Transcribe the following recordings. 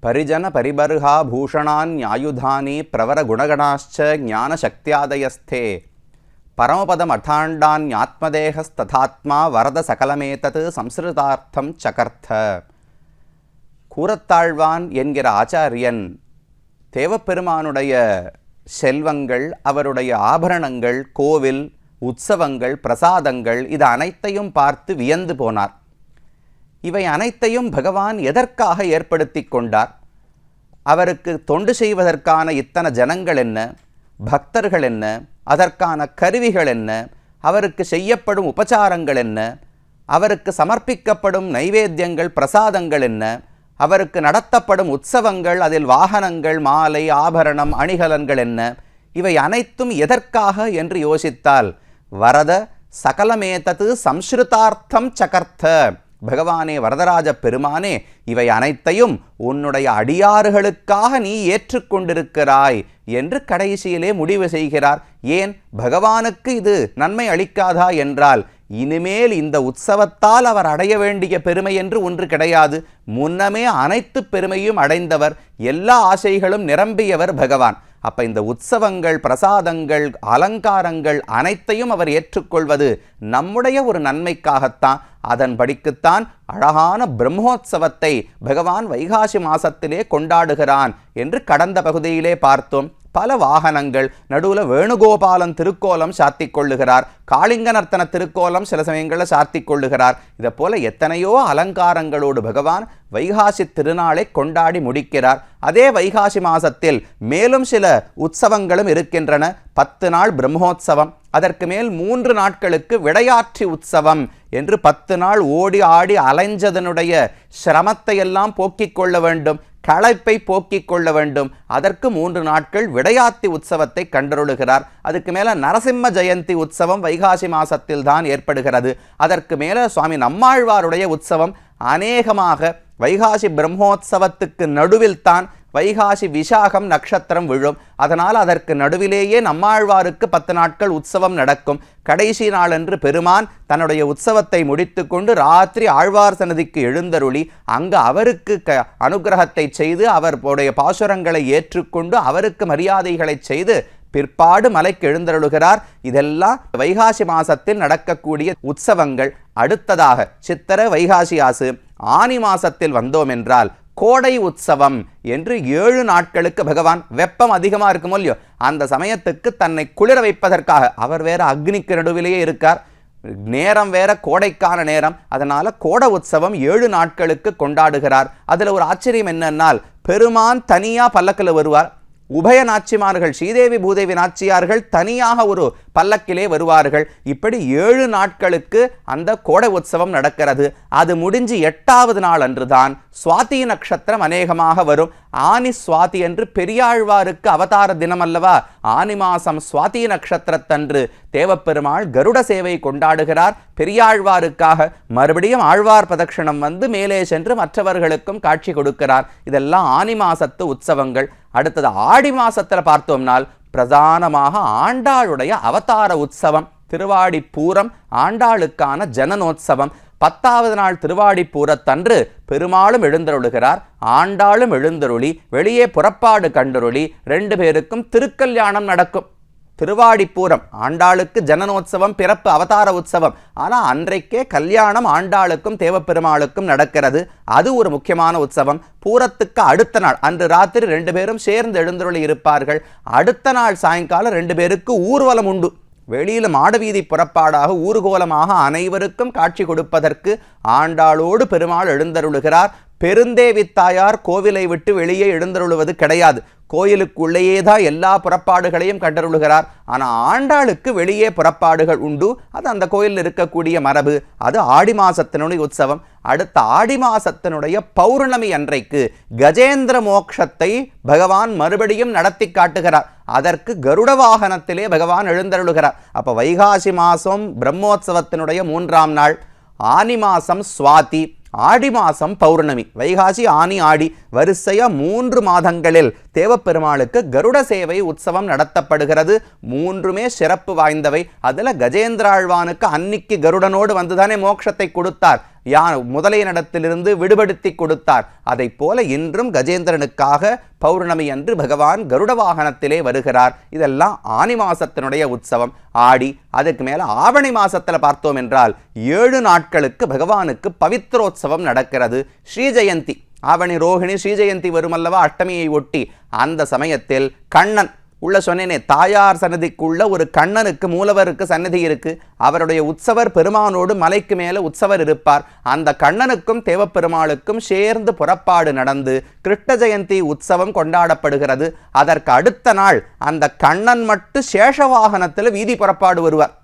பரிஜன பரிபர்ஹா பூஷணான்யாயுதானி பிரவர குணகணாச்ச ஞான சக்தியாதயஸ்தே பரமபதம் அர்த்தாண்டான்யாத்மதேகஸ்ததாத்மா வரத சகலமேதது சம்ஸ்ருதார்த்தம் சகர்த்த. கூரத்தாழ்வான் என்கிற ஆச்சாரியன் தேவப்பெருமானுடைய செல்வங்கள், அவருடைய ஆபரணங்கள், கோவில் உற்சவங்கள், பிரசாதங்கள் இது அனைத்தையும் பார்த்து வியந்து போனார். இவை அனைத்தையும் பகவான் எதற்காக ஏற்படுத்தி கொண்டார்? அவருக்கு தொண்டு செய்வதற்கான இத்தனை ஜனங்கள் என்ன, பக்தர்கள் என்ன, அதற்கான கருவிகள் என்ன, அவருக்கு செய்யப்படும் உபச்சாரங்கள் என்ன, அவருக்கு சமர்ப்பிக்கப்படும் நைவேத்தியங்கள் பிரசாதங்கள் என்ன, அவருக்கு நடத்தப்படும் உற்சவங்கள், அதில் வாகனங்கள், மாலை, ஆபரணம், அணிகலன்கள் என்ன, இவை அனைத்தும் எதற்காக என்று யோசித்தால் வரத சகலமேதது சம்ஸ்ருதார்த்தம் சகர்த்த. பகவானே, வரதராஜ பெருமானே, இவை அனைத்தையும் உன்னுடைய அடியாறுகளுக்காக நீ ஏற்றுக்கொண்டிருக்கிறாய் என்று கடைசியிலே முடிவு செய்கிறார். ஏன் பகவானுக்கு இது நன்மை அளிக்காதா என்றால், இனிமேல் இந்த உற்சவத்தால் அவர் அடைய வேண்டிய பெருமை என்று ஒன்று கிடையாது. முன்னமே அனைத்து பெருமையும் அடைந்தவர், எல்லா ஆசைகளும் நிரம்பியவர் பகவான். அப்ப இந்த உற்சவங்கள், பிரசாதங்கள், அலங்காரங்கள் அனைத்தையும் அவர் ஏற்றுக்கொள்வது நம்முடைய ஒரு நன்மைக்காகத்தான். அதன்படிக்குத்தான் அழகான பிரம்மோற்சவத்தை பகவான் வைகாசி மாசத்திலே கொண்டாடுகிறான் என்று கடந்த பகுதியிலே பார்த்தோம். பல வாகனங்கள், நடுவில் வேணுகோபாலன் திருக்கோலம் சாத்தி கொள்ளுகிறார், காளிங்க நர்த்தன திருக்கோலம் சில சமயங்களில் சாத்தி கொள்ளுகிறார். இதை போல எத்தனையோ அலங்காரங்களோடு பகவான் வைகாசி திருநாளை கொண்டாடி முடிக்கிறார். அதே வைகாசி மாசத்தில் மேலும் சில உற்சவங்களும் இருக்கின்றன. 10 நாள் பிரம்மோற்சவம், அதற்கு மேல் 3 நாட்களுக்கு விடையாற்றி உற்சவம் என்று 10 நாள் ஓடி ஆடி அலைஞ்சதனுடைய சிரமத்தை எல்லாம் போக்கிக் கொள்ள வேண்டும், களைப்பை போக்கிக் கொள்ள வேண்டும். அதற்கு 3 நாட்கள் விடையாத்தி உற்சவத்தை கண்டருளுகிறார். அதுக்கு மேல நரசிம்ம ஜெயந்தி உற்சவம் வைகாசி மாசத்தில் தான் ஏற்படுகிறது. அதற்கு மேல சுவாமி நம்மாழ்வாருடைய உற்சவம் அநேகமாக வைகாசி பிரம்மோற்சவத்துக்கு நடுவில் தான் வைகாசி விசாகம் நட்சத்திரம் விழும். அதனால் அதற்கு நடுவிலேயே நம்மாழ்வாருக்கு 10 நாட்கள் உற்சவம் நடக்கும். கடைசி நாளன்று பெருமான் தன்னுடைய உற்சவத்தை முடித்து கொண்டு ராத்திரி ஆழ்வார் சன்னதிக்கு எழுந்தருளி அங்கு அவருக்கு அனுகிரகத்தை செய்து அவருடைய பாசுரங்களை ஏற்றுக்கொண்டு அவருக்கு மரியாதைகளை செய்து பிற்பாடு மலைக்கு எழுந்தருளுகிறார். இதெல்லாம் வைகாசி மாசத்தில் நடக்கக்கூடிய உற்சவங்கள். அடுத்ததாக சித்திரை, வைகாசி ஆசு, ஆனி மாசத்தில் வந்தோம் என்றால் கோடை உற்சவம் என்று 7 நாட்களுக்கு பகவான், வெப்பம் அதிகமாக இருக்குமோ இல்லையோ அந்த சமயத்துக்கு தன்னை குளிர வைப்பதற்காக, அவர் வேற அக்னிக்கு நடுவிலேயே இருக்கார், நேரம் வேற கோடைக்கான நேரம், அதனால கோடை உற்சவம் 7 நாட்களுக்கு கொண்டாடுகிறார். அதுல ஒரு ஆச்சரியம் என்னன்னால், பெருமான் தனியா பல்லக்கில் வருவார், உபய நாச்சிமார்கள் ஸ்ரீதேவி பூதேவி நாச்சியார்கள் தனியாக ஒரு பல்லக்கிலே வருவார்கள். இப்படி 7 நாட்களுக்கு அந்த கோடை உற்சவம் நடக்கிறது. அது முடிஞ்சு 8வது நாள் அன்றுதான் சுவாதி நட்சத்திரம் அநேகமாக வரும். ஆனி சுவாதி என்று பெரியாழ்வாருக்கு அவதார தினம் அல்லவா? ஆனி மாசம் சுவாதி நட்சத்திரத்தன்று தேவப்பெருமாள் கருட சேவை கொண்டாடுகிறார். பெரியாழ்வாருக்காக மறுபடியும் ஆழ்வார் பிரதட்சணம் வந்து மேலே சென்று மற்றவர்களுக்கும் காட்சி கொடுக்கிறார். இதெல்லாம் ஆனி மாசத்து உற்சவங்கள். அடுத்தது ஆடி மாசத்துல பார்த்தோம்னால் பிரதானமாக ஆண்டாளுடைய அவதார உற்சவம் திருவாடி பூரம், ஆண்டாளுக்கான ஜனனோத்சவம். 10வது நாள் திருவாடி பூரத்தன்று பெருமாளும் எழுந்தருளுகிறார், ஆண்டாளும் எழுந்தருளி வெளியே புறப்பாடு கண்டருளி 2 பேருக்கும் திருக்கல்யாணம் நடக்கும். திருவாடிப்பூரம் ஆண்டாளுக்கு ஜனனோத்சவம், பிறப்பு அவதார உற்சவம். ஆனால் அன்றைக்கே கல்யாணம் ஆண்டாளுக்கும் தேவப்பெருமாளுக்கும் நடக்கிறது. அது ஒரு முக்கியமான உற்சவம். பூரத்துக்கு அடுத்த நாள் அன்று ராத்திரி 2 பேரும் சேர்ந்து எழுந்தருளி இருப்பார்கள். அடுத்த நாள் சாயங்காலம் 2 பேருக்கு ஊர்வலம் உண்டு. வெளியில் மாடவீதி புறப்பாடாக ஊர்கோலமாக அனைவருக்கும் காட்சி கொடுப்பதற்கு ஆண்டாளோடு பெருமாள் எழுந்தருளுகிறார். பெருந்தேவி தாயார் கோவிலை விட்டு வெளியே எழுந்தருளுவது கிடையாது. கோயிலுக்குள்ளேயே தான் எல்லா புறப்பாடுகளையும் கண்டருளுகிறார். ஆனால் ஆண்டாளுக்கு வெளியே புறப்பாடுகள் உண்டு. அது அந்த கோயிலில் இருக்கக்கூடிய மரபு. அது ஆடி மாசத்தினுடைய உற்சவம். அடுத்த ஆடி மாசத்தினுடைய பௌர்ணமி அன்றைக்கு கஜேந்திர மோட்சத்தை பகவான் மறுபடியும் நடத்தி காட்டுகிறார். அதற்கு கருட வாகனத்திலே பகவான் எழுந்தருளுகிறார். அப்போ வைகாசி மாசம் பிரம்மோற்சவத்தினுடைய 3ஆம் நாள், ஆனி மாசம் சுவாதி, ஆடி மாசம் பௌர்ணமி, வைகாசி, ஆனி, ஆடி வரிசையா 3 மாதங்களில் தேவப்பெருமாளுக்கு கருட சேவை உற்சவம் நடத்தப்படுகிறது. 3மே சிறப்பு வாய்ந்தவை. அதுல கஜேந்திராழ்வானுக்கு அன்னிக்கு கருடனோடு வந்துதானே மோட்சத்தை கொடுத்தார். முதலையனிடத்திலிருந்து விடுபடுத்தி கொடுத்தார். அதை போல இன்றும் கஜேந்திரனுக்காக பௌர்ணமி அன்று பகவான் கருட வாகனத்திலே வருகிறார். இதெல்லாம் ஆனி மாசத்தினுடைய உற்சவம். ஆடி, அதுக்கு மேல ஆவணி மாசத்துல பார்த்தோம் என்றால் 7 நாட்களுக்கு பகவானுக்கு பவித்ரோத்சவம் நடக்கிறது. ஸ்ரீ ஜெயந்தி, ஆவணி ரோகிணி ஸ்ரீ ஜெயந்தி வருமல்லவா, அஷ்டமியை ஒட்டி. அந்த சமயத்தில் கண்ணன் உள்ள சொன்னேனே, தாயார் சன்னதிக்குள்ள ஒரு கண்ணனுக்கு மூலவருக்கு சன்னதி இருக்கு. அவருடைய உற்சவர் பெருமானோடு மலைக்கு மேல உற்சவர் இருப்பார். அந்த கண்ணனுக்கும் தேவப்பெருமாளுக்கும் சேர்ந்து புறப்பாடு நடந்து கிருஷ்ண ஜெயந்தி உற்சவம் கொண்டாடப்படுகிறது. அதற்கு அடுத்த நாள் அந்த கண்ணன் மட்டும் சேஷவாகனத்தில் வீதி புறப்பாடு வருவார்.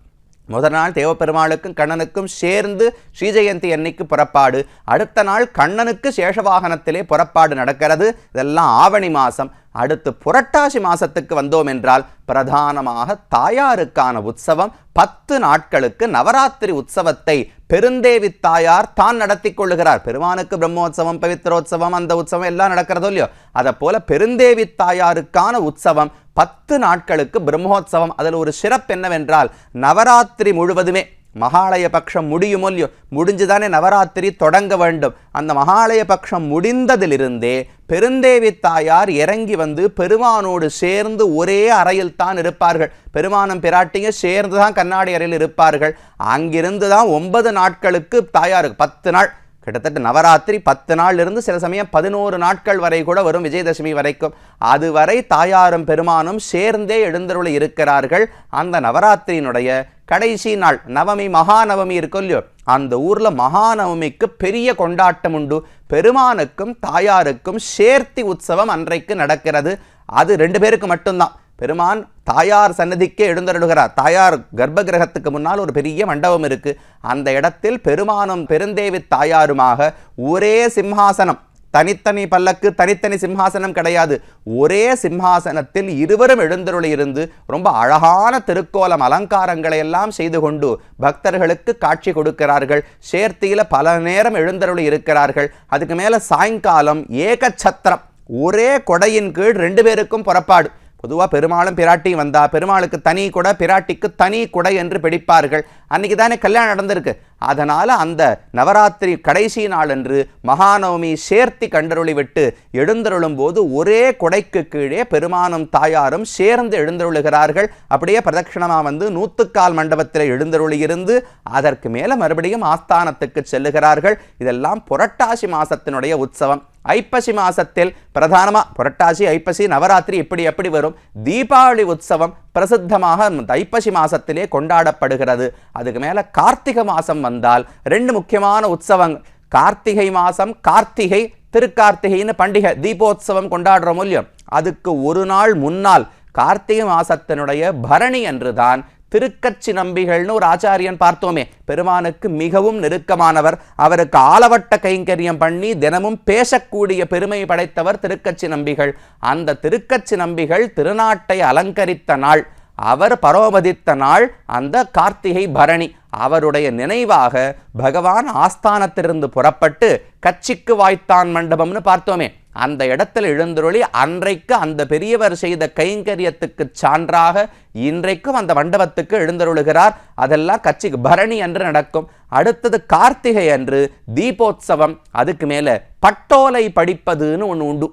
முதல் நாள் தேவப்பெருமாளுக்கும் கண்ணனுக்கும் சேர்ந்து ஸ்ரீஜெயந்தி அன்னைக்கு புறப்பாடு. அடுத்த நாள் கண்ணனுக்கு சேஷவாகனத்திலே புறப்பாடு நடக்கிறது. இதெல்லாம் ஆவணி மாசம். அடுத்து புரட்டாசி மாசத்துக்கு வந்தோம் என்றால் பிரதானமாக தாயாருக்கான உற்சவம். 10 நாட்களுக்கு நவராத்திரி உற்சவத்தை பெருந்தேவி தாயார் தான் நடத்தி கொள்ளுகிறார். பெருமானுக்கு பிரம்மோற்சவம், பவித்ரோத்சவம், அந்த உற்சவம் எல்லாம் நடக்கிறதோ இல்லையோ, அதை போல பெருந்தேவி தாயாருக்கான உற்சவம் 10 நாட்களுக்கு பிரம்மோற்சவம். அதில் ஒரு சிறப்பு என்னவென்றால், நவராத்திரி முழுவதுமே மகாலய பட்சம் முடியுமோ இல்லையோ, முடிஞ்சுதானே நவராத்திரி தொடங்க வேண்டும். அந்த மகாலய பட்சம் முடிந்ததிலிருந்தே பெருந்தேவி தாயார் இறங்கி வந்து பெருமானோடு சேர்ந்து ஒரே அறையில் தான் இருப்பார்கள். பெருமானும் பிராட்டியும் சேர்ந்து தான் கண்ணாடி அறையில் இருப்பார்கள். அங்கிருந்து தான் 9 நாட்களுக்கு தாயாருக்கு 10 நாள், கிட்டத்தட்ட நவராத்திரி 10 நாள் இருந்து சில சமயம் 11 நாட்கள் வரை கூட வரும், விஜயதசமி வரைக்கும். அதுவரை தாயாரும் பெருமானும் சேர்ந்தே எழுந்தருளி இருக்கிறார்கள். அந்த நவராத்திரியினுடைய கடைசி நாள் நவமி, மகாநவமி இருக்கும் இல்லையோ, அந்த ஊர்ல மகாநவமிக்கு பெரிய கொண்டாட்டம் உண்டு. பெருமானுக்கும் தாயாருக்கும் சேர்த்தி உற்சவம் அன்றைக்கு நடக்கிறது. அது 2 பேருக்கு மட்டும்தான். பெருமான் தாயார் சன்னதிக்கே எழுந்தருளுகிறார். தாயார் கர்ப்ப கிரகத்துக்கு முன்னால் ஒரு பெரிய மண்டபம் இருக்கு. அந்த இடத்தில் பெருமானும் பெருந்தேவி தாயாருமாக ஒரே சிம்ஹாசனம், தனித்தனி பல்லக்கு, தனித்தனி சிம்ஹாசனம் கிடையாது. ஒரே சிம்ஹாசனத்தில் இருவரும் எழுந்தருளி இருந்து ரொம்ப அழகான திருக்கோலம் அலங்காரங்களை எல்லாம் செய்து கொண்டு பக்தர்களுக்கு காட்சி கொடுக்கிறார்கள். சேர்த்தியில பல நேரம் எழுந்தருளி இருக்கிறார்கள். அதுக்கு மேல சாயங்காலம் ஏகச்சத்திரம், ஒரே கொடையின் கீழ் 2 பேருக்கும் புறப்பாடு. பொதுவாக பெருமாளும் பிராட்டியும் வந்தா பெருமாளுக்கு தனி குடை, பிராட்டிக்கு தனி குடை என்று பிடிப்பார்கள். அன்னைக்கு தானே கல்யாணம் நடந்திருக்கு. அதனால அந்த நவராத்திரி கடைசி நாள் என்று மகாநவமி சேர்த்தி கண்டருளி விட்டு எழுந்தருளும் போது ஒரே கொடைக்கு கீழே பெருமானும் தாயாரும் சேர்ந்து எழுந்தருளுகிறார்கள். அப்படியே பிரதட்சிணமா வந்து 100 மண்டபத்தில் எழுந்தருளி இருந்து அதற்கு மேல மறுபடியும் ஆஸ்தானத்துக்கு செல்லுகிறார்கள். இதெல்லாம் புரட்டாசி மாசத்தினுடைய உற்சவம். ஐப்பசி மாசத்தில் பிரதானமா புரட்டாசி, ஐப்பசி, நவராத்திரி இப்படி எப்படி வரும். தீபாவளி உற்சவம் பிரசித்தமாக ஐப்பசி மாசத்திலே கொண்டாடப்படுகிறது. அதுக்கு மேல கார்த்திகை மாசம் வந்தால் 2 முக்கியமான உற்சவங்கள். கார்த்திகை மாசம், கார்த்திகை, திருக்கார்த்திகைன்னு பண்டிகை தீபோத்சவம் கொண்டாடுறோம் இல்லையோ, அதுக்கு ஒரு நாள் முன்னால் கார்த்திகை மாசத்தினுடைய பரணி அன்றுதான் திருக்கச்சி நம்பிகள்னு ஒரு ஆச்சாரியன் பார்த்தோமே, பெருமானுக்கு மிகவும் நெருக்கமானவர். அவருக்கு ஆலவட்ட கைங்கரியம் பண்ணி தினமும் பேசக்கூடிய பெருமை படைத்தவர் திருக்கச்சி நம்பிகள். அந்த திருக்கச்சி நம்பிகள் திருநாட்டை அலங்கரித்த நாள், அவர் பரோபதித்த நாள் அந்த கார்த்திகை பரணி. அவருடைய நினைவாக பகவான் ஆஸ்தானத்திலிருந்து புறப்பட்டு கச்சிக்கு வாய்த்தான் மண்டபம்னு பார்த்தோமே, அந்த இடத்தில் எழுந்தருளி அன்றைக்கு அந்த பெரியவர் செய்த கைங்கரியத்துக்கு சான்றாக இன்றைக்கும் அந்த மண்டபத்துக்கு எழுந்தருளுகிறார். அதெல்லாம் கச்சிக்கு பரணி என்று நடக்கும். அடுத்தது கார்த்திகை அன்று தீபோத்சவம். அதுக்கு மேல பட்டோலை படிப்பதுன்னு ஒன்று உண்டு.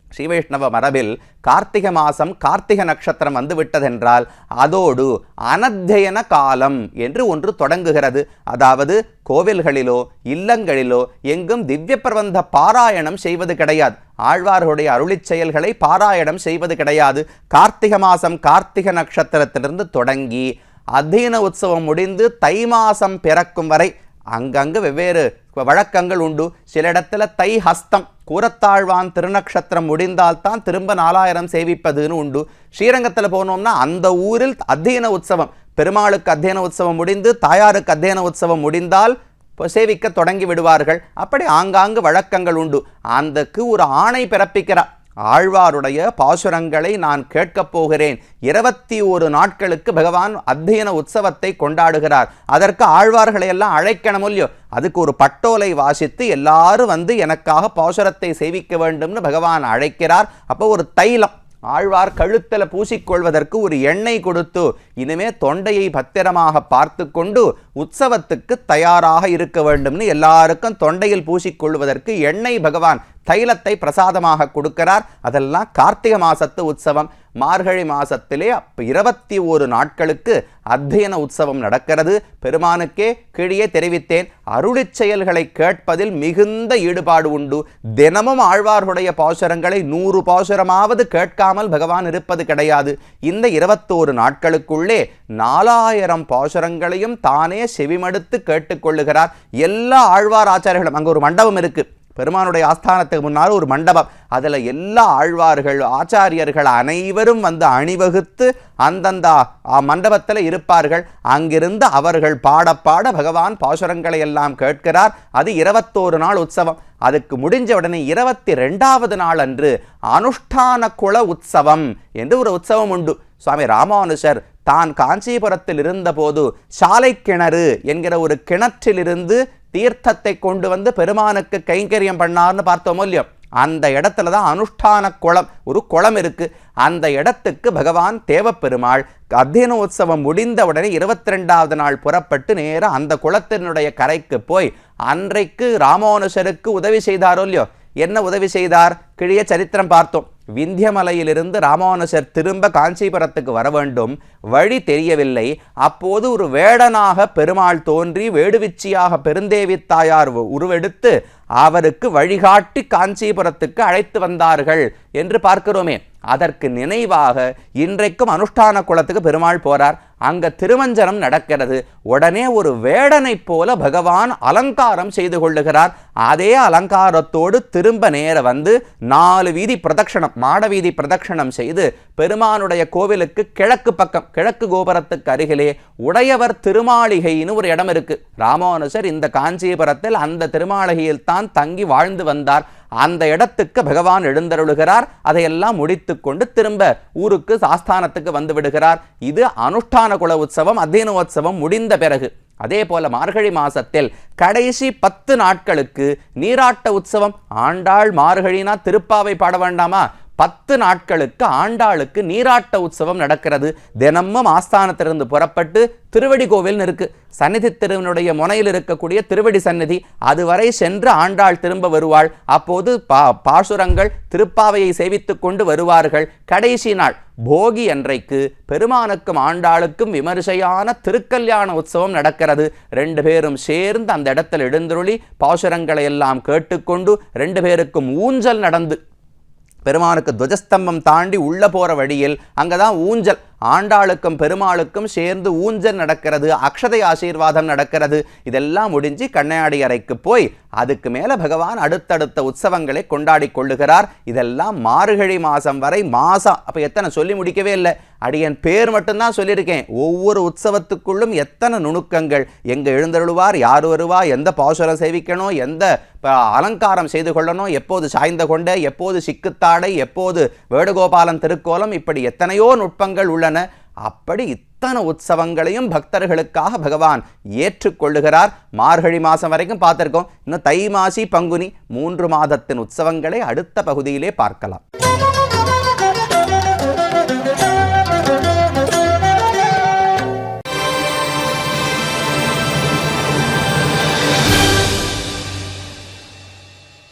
ஸ்ரீவைஷ்ணவ மரபில் கார்த்திகை மாசம், கார்த்திகை நட்சத்திரம் வந்து விட்டதென்றால் அதோடு அனத்தியன காலம் என்று ஒன்று தொடங்குகிறது. அதாவது கோவில்களிலோ இல்லங்களிலோ எங்கும் திவ்ய பிரபந்த பாராயணம் செய்வது கிடையாது. ஆழ்வார்களுடைய அருளிச் செயல்களை பாராயணம் செய்வது கிடையாது. கார்த்திகை மாசம், கார்த்திகை நட்சத்திரத்திலிருந்து தொடங்கி அத்தியன உற்சவம் முடிந்து தை மாசம் பிறக்கும் வரை அங்கங்கு வெவ்வேறு வழக்கங்கள் உண்டு. சில இடத்துல தை ஹஸ்தம், கூரத்தாழ்வான் திருநக்ஷத்திரம் முடிந்தால்தான் திரும்ப 4000 சேவிப்பதுன்னு உண்டு. ஸ்ரீரங்கத்தில் போனோம்னா அந்த ஊரில் அத்தியன உற்சவம், பெருமாளுக்கு அத்தியன உற்சவம் முடிந்து தாயாருக்கு அத்தியன உற்சவம் முடிந்தால் சேவிக்க தொடங்கி விடுவார்கள். அப்படி ஆங்காங்கு வழக்கங்கள் உண்டு. அதுக்கு ஒரு ஆணை பிறப்பிக்கிறார். ஆழ்வாருடைய பாசுரங்களை நான் கேட்கப் போகிறேன். 21 நாட்களுக்கு பகவான் அத்தியன உற்சவத்தை கொண்டாடுகிறார். அதற்கு ஆழ்வார்களை எல்லாம் அழைக்கணும் இல்லையோ, அதுக்கு ஒரு பட்டோலை வாசித்து எல்லாரும் வந்து எனக்காக பாசுரத்தை சேவிக்க வேண்டும்னு பகவான் அழைக்கிறார். அப்போ ஒரு தைலம், ஆழ்வார் கழுத்தல பூசிக்கொள்வதற்கு ஒரு எண்ணெய் கொடுத்து இனிமே தொண்டையை பத்திரமாக பார்த்து கொண்டு உற்சவத்துக்கு தயாராக இருக்க வேண்டும்னு எல்லாருக்கும் தொண்டையில் பூசிக்கொள்வதற்கு எண்ணெய் பகவான் தைலத்தை பிரசாதமாக கொடுக்கிறார். அதெல்லாம் கார்த்திகை மாசத்து உற்சவம். மார்கழி மாசத்திலே 21 நாட்களுக்கு அத்தியன உற்சவம் நடக்கிறது. பெருமானுக்கே கீழே தெரிவித்தேன், அருளிச் செயல்களை கேட்பதில் மிகுந்த ஈடுபாடு உண்டு. தினமும் ஆழ்வார்களுடைய பாசுரங்களை 100 பாசுரமாவது கேட்காமல் பகவான் இருப்பது கிடையாது. இந்த 21 நாட்களுக்குள்ளே 4000 பாசுரங்களையும் தானே செவிமடுத்து கேட்டுக்கொள்ளுகிறார். எல்லா ஆழ்வார் ஆச்சாரியர்களும், அங்கே ஒரு மண்டபம் இருக்கு, பெருமானுடைய ஆஸ்தானத்துக்கு முன்னால் ஒரு மண்டபம், அதில் எல்லா ஆழ்வார்கள் ஆச்சாரியர்கள் அனைவரும் வந்து அணிவகுத்து அந்தந்த மண்டபத்தில் இருப்பார்கள். அங்கிருந்து அவர்கள் பாட பாட பகவான் பாசுரங்களை எல்லாம் கேட்கிறார். அது 21 நாள் உற்சவம். அதுக்கு முடிஞ்ச உடனே 22வது நாள் அன்று அனுஷ்டான குல உற்சவம் என்று ஒரு உற்சவம் உண்டு. சுவாமி ராமானுஜர் தான் காஞ்சிபுரத்தில் இருந்தபோது சாலை கிணறு என்கிற ஒரு கிணற்றிலிருந்து தீர்த்தத்தை கொண்டு வந்து பெருமானுக்கு கைங்கரியம் பண்ணார்னு பார்த்தோமோ இல்லையோ, அந்த இடத்துல தான் அனுஷ்டான குளம், ஒரு குளம் இருக்கு. அந்த இடத்துக்கு பகவான் தேவப்பெருமாள் அத்தியன உற்சவம் முடிந்தவுடனே 22வது நாள் புறப்பட்டு நேராக அந்த குளத்தினுடைய கரைக்கு போய் அன்றைக்கு ராமானுஜருக்கு உதவி செய்தாரோ இல்லையோ. என்ன உதவி செய்தார்? கிழிய சரித்திரம் பார்த்தோம். விந்தியமலையிலிருந்து ராமானுஜர் திரும்ப காஞ்சிபுரத்துக்கு வர வேண்டும், வழி தெரியவில்லை. அப்போது ஒரு வேடனாக பெருமாள் தோன்றி வேடுவிச்சியாக பெருந்தேவி தாயார் உருவெடுத்து அவருக்கு வழிகாட்டி காஞ்சிபுரத்துக்கு அழைத்து வந்தார்கள் என்று பார்க்கிறோமே. அதற்கு நினைவாக இன்றைக்கும் அனுஷ்டான குலத்துக்கு பெருமாள் போறார். அங்க திருமஞ்சனம் நடக்கிறது. உடனே ஒரு வேடனைப் போல பகவான் அலங்காரம் செய்து கொள்ளுகிறார். அதே அலங்காரத்தோடு திரும்ப நேர வந்து 4 வீதி பிரதட்சணம், மாட வீதி பிரதட்சணம் செய்து பெருமானுடைய கோவிலுக்கு கிழக்கு பக்கம், கிழக்கு கோபுரத்துக்கு அருகிலே உடையவர் திருமாளிகைன்னு ஒரு இடம் இருக்கு. ராமானுஜர் இந்த காஞ்சிபுரத்தில் அந்த திருமாளிகையில் தான் தங்கி வாழ்ந்து வந்தார். அந்த இடத்துக்கு பகவான் எழுந்தருளுகிறார். அதையெல்லாம் முடித்து கொண்டு திரும்ப ஊருக்கு ஆஸ்தானத்துக்கு வந்து விடுகிறார். இது அனுஷ்டான குல உற்சவம், அத்தியனோத்சவம் முடிந்த பிறகு. அதே போல மார்கழி மாசத்தில் கடைசி 10 நாட்களுக்கு நீராட்ட உற்சவம். ஆண்டாள் மார்கழினா திருப்பாவை பாட வேண்டாமா? 10 நாட்களுக்கு ஆண்டாளுக்கு நீராட்ட உற்சவம் நடக்கிறது. தினமும் ஆஸ்தானத்திலிருந்து புறப்பட்டு திருவடி கோவில் இருக்கு, சந்நிதி திருவனுடைய முனையில் இருக்கக்கூடிய திருவடி சந்நிதி, அதுவரை சென்று ஆண்டாள் திரும்ப வருவாள். அப்போது பாசுரங்கள் திருப்பாவையை சேவித்துக் கொண்டு வருவார்கள். கடைசி நாள் போகி அன்றைக்கு பெருமானுக்கும் ஆண்டாளுக்கும் விமரிசையான திருக்கல்யாண உற்சவம் நடக்கிறது. 2 பேரும் சேர்ந்து அந்த இடத்தில் எழுந்தருளி பாசுரங்களை எல்லாம் கேட்டுக்கொண்டு 2 பேருக்கும் ஊஞ்சல் நடந்து, பெருமானுக்கு துவஜஸ்தம்பம் தாண்டி உள்ள போற வழியில் அங்கதான் ஊஞ்சல், ஆண்டாளுக்கும் பெருமாளுக்கும் சேர்ந்து ஊஞ்சல் நடக்கிறது, அக்ஷதை ஆசீர்வாதம் நடக்கிறது. இதெல்லாம் முடிஞ்சு கண்ணையாடி அறைக்கு போய் அதுக்கு மேல பகவான் அடுத்தடுத்த உற்சவங்களை கொண்டாடி கொள்ளுகிறார். இதெல்லாம் மார்கழி மாசம் வரை மாசம். அப்ப எத்தனை சொல்லி முடிக்கவே இல்லை, அடியன் பேர் மட்டும்தான் சொல்லியிருக்கேன். ஒவ்வொரு உற்சவத்துக்குள்ளும் எத்தனை நுணுக்கங்கள், எங்க எழுந்தருளுவார், யார் வருவா, எந்த பாசுரம் சேவிக்கணும், எந்த அலங்காரம் செய்து கொள்ளணும், எப்போது சாய்ந்த கொண்ட, எப்போது சிக்குத்தாடை, எப்போது வேணுகோபாலன் திருக்கோலம், இப்படி எத்தனையோ நுட்பங்கள் உள்ளன. அப்படி இத்தனை உற்சவங்களையும் பக்தர்களுக்காக பகவான் ஏற்றுக்கொள்ளுகிறார். மார்கழி மாசம் வரைக்கும் பார்த்திருக்கோம். இன்னும் தை மாசி பங்குனி 3 மாதத்தின் உற்சவங்களை அடுத்த பகுதியிலே பார்க்கலாம்.